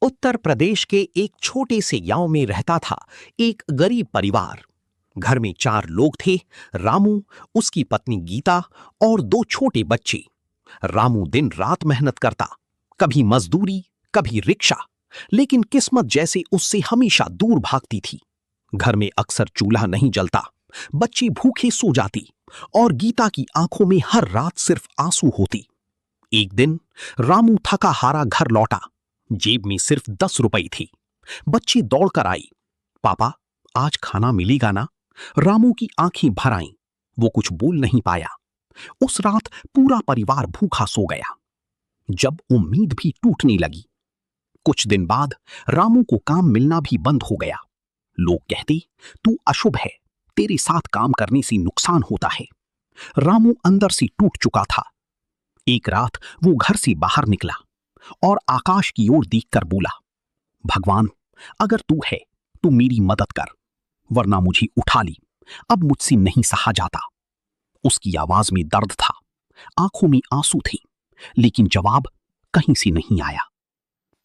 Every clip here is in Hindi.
उत्तर प्रदेश के एक छोटे से गांव में रहता था एक गरीब परिवार। घर में 4 लोग थे, रामू, उसकी पत्नी गीता और 2 छोटे बच्चे। रामू दिन रात मेहनत करता, कभी मजदूरी, कभी रिक्शा, लेकिन किस्मत जैसे उससे हमेशा दूर भागती थी। घर में अक्सर चूल्हा नहीं जलता, बच्चे भूखे सो जाती और गीता की आंखों में हर रात सिर्फ आंसू होती। एक दिन रामू थका हारा घर लौटा, जेब में सिर्फ 10 रुपए थी। बच्ची दौड़कर आई, पापा आज खाना मिलेगा ना? रामू की आंखें भर आईं, वो कुछ बोल नहीं पाया। उस रात पूरा परिवार भूखा सो गया। जब उम्मीद भी टूटने लगी, कुछ दिन बाद रामू को काम मिलना भी बंद हो गया। लोग कहते, तू अशुभ है, तेरे साथ काम करने से नुकसान होता है। रामू अंदर से टूट चुका था। एक रात वो घर से बाहर निकला और आकाश की ओर देखकर बोला, भगवान, अगर तू है तो मेरी मदद कर, वरना मुझे उठा ली, अब मुझसे नहीं सहा जाता। उसकी आवाज में दर्द था, आंखों में आंसू थे, लेकिन जवाब कहीं से नहीं आया।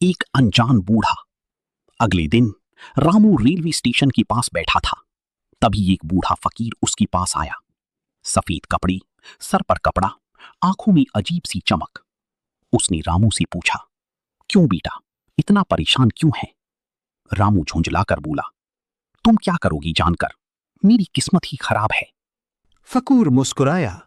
एक अनजान बूढ़ा। अगले दिन रामू रेलवे स्टेशन के पास बैठा था, तभी एक बूढ़ा फकीर उसके पास आया। सफेद कपड़े, सर पर कपड़ा, आंखों में अजीब सी चमक। उसने रामू से पूछा, क्यों बेटा, इतना परेशान क्यों है? रामू झुंझलाकर बोला, तुम क्या करोगी जानकर? मेरी किस्मत ही खराब है। फकीर मुस्कुराया,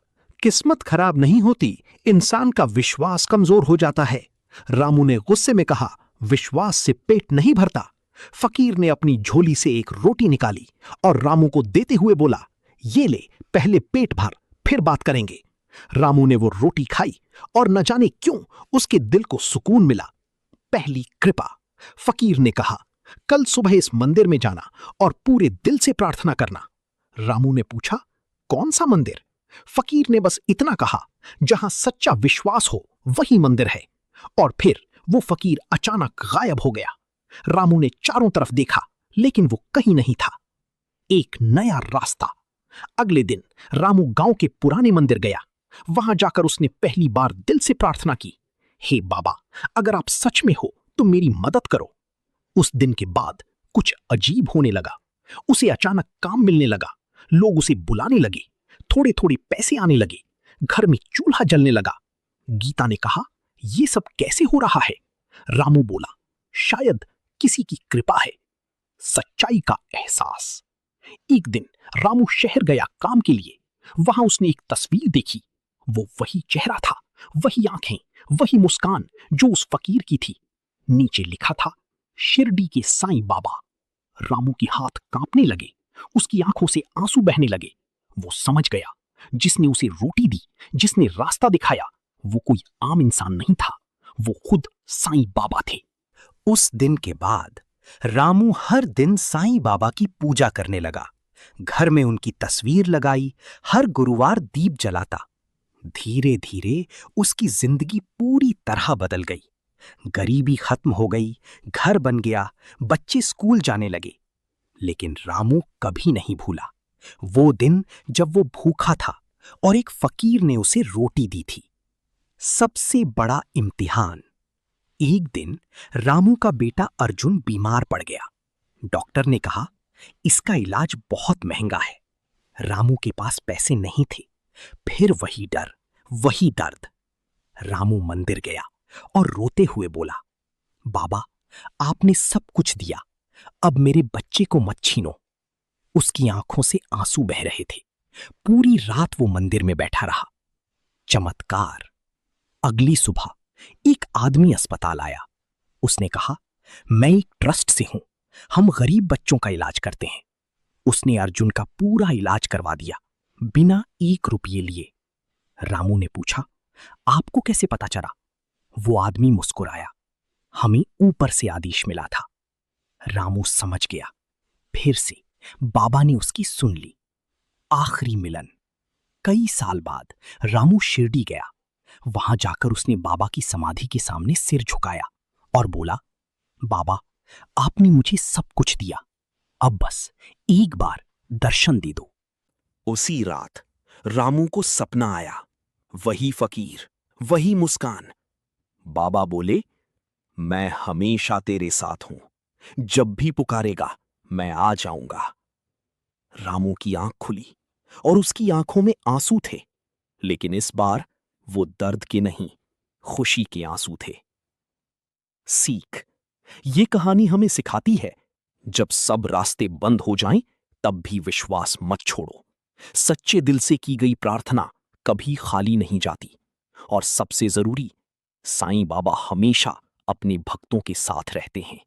किस्मत खराब नहीं होती, इंसान का विश्वास कमजोर हो जाता है। रामू ने गुस्से में कहा, विश्वास से पेट नहीं भरता। फकीर ने अपनी झोली से एक रोटी निकाली और रामू को देते हुए बोला, ये ले, पहले पेट भर, फिर बात करेंगे। रामू ने वो रोटी खाई और न जाने क्यों उसके दिल को सुकून मिला। पहली कृपा। फकीर ने कहा, कल सुबह इस मंदिर में जाना और पूरे दिल से प्रार्थना करना। रामू ने पूछा, कौन सा मंदिर? फकीर ने बस इतना कहा, जहां सच्चा विश्वास हो वही मंदिर है। और फिर वो फकीर अचानक गायब हो गया। रामू ने चारों तरफ देखा, लेकिन वो कहीं नहीं था। एक नया रास्ता। अगले दिन रामू गांव के पुराने मंदिर गया। वहां जाकर उसने पहली बार दिल से प्रार्थना की, हे बाबा, अगर आप सच में हो तो मेरी मदद करो। उस दिन के बाद कुछ अजीब होने लगा। उसे अचानक काम मिलने लगा, लोग उसे बुलाने लगे, थोड़े थोड़े पैसे आने लगे, घर में चूल्हा जलने लगा। गीता ने कहा, ये सब कैसे हो रहा है? रामू बोला, शायद किसी की कृपा है। सच्चाई का एहसास। एक दिन रामू शहर गया काम के लिए। वहां उसने एक तस्वीर देखी। वो वही चेहरा था, वही आंखें, वही मुस्कान जो उस फकीर की थी। नीचे लिखा था, शिरडी के साईं बाबा। रामू के हाथ कांपने लगे, उसकी आंखों से आंसू बहने लगे। वो समझ गया, जिसने उसे रोटी दी, जिसने रास्ता दिखाया, वो कोई आम इंसान नहीं था, वो खुद साईं बाबा थे। उस दिन के बाद रामू हर दिन साईं बाबा की पूजा करने लगा। घर में उनकी तस्वीर लगाई, हर गुरुवार दीप जलाता। धीरे धीरे उसकी जिंदगी पूरी तरह बदल गई। गरीबी खत्म हो गई, घर बन गया, बच्चे स्कूल जाने लगे। लेकिन रामू कभी नहीं भूला वो दिन जब वो भूखा था और एक फकीर ने उसे रोटी दी थी। सबसे बड़ा इम्तिहान। एक दिन रामू का बेटा अर्जुन बीमार पड़ गया। डॉक्टर ने कहा, इसका इलाज बहुत महंगा है। रामू के पास पैसे नहीं थे। फिर वही डर, वही दर्द। रामू मंदिर गया और रोते हुए बोला, बाबा, आपने सब कुछ दिया, अब मेरे बच्चे को मत छीनो। उसकी आंखों से आंसू बह रहे थे। पूरी रात वो मंदिर में बैठा रहा। चमत्कार। अगली सुबह एक आदमी अस्पताल आया। उसने कहा, मैं एक ट्रस्ट से हूं, हम गरीब बच्चों का इलाज करते हैं। उसने अर्जुन का पूरा इलाज करवा दिया, बिना 1 रुपये लिए। रामू ने पूछा, आपको कैसे पता चला? वो आदमी मुस्कुराया, हमें ऊपर से आदेश मिला था। रामू समझ गया। फिर से बाबा ने उसकी सुन ली। आखिरी मिलन। कई साल बाद रामू शिरडी गया। वहां जाकर उसने बाबा की समाधि के सामने सिर झुकाया और बोला, बाबा, आपने मुझे सब कुछ दिया, अब बस एक बार दर्शन दे दो। उसी रात रामू को सपना आया। वही फकीर, वही मुस्कान। बाबा बोले, मैं हमेशा तेरे साथ हूं। जब भी पुकारेगा मैं आ जाऊंगा। रामू की आंख खुली और उसकी आंखों में आंसू थे, लेकिन इस बार वो दर्द के नहीं, खुशी के आंसू थे। सीख, ये कहानी हमें सिखाती है, जब सब रास्ते बंद हो जाएं, तब भी विश्वास मत छोड़ो। सच्चे दिल से की गई प्रार्थना कभी खाली नहीं जाती। और सबसे जरूरी, साईं बाबा हमेशा अपने भक्तों के साथ रहते हैं।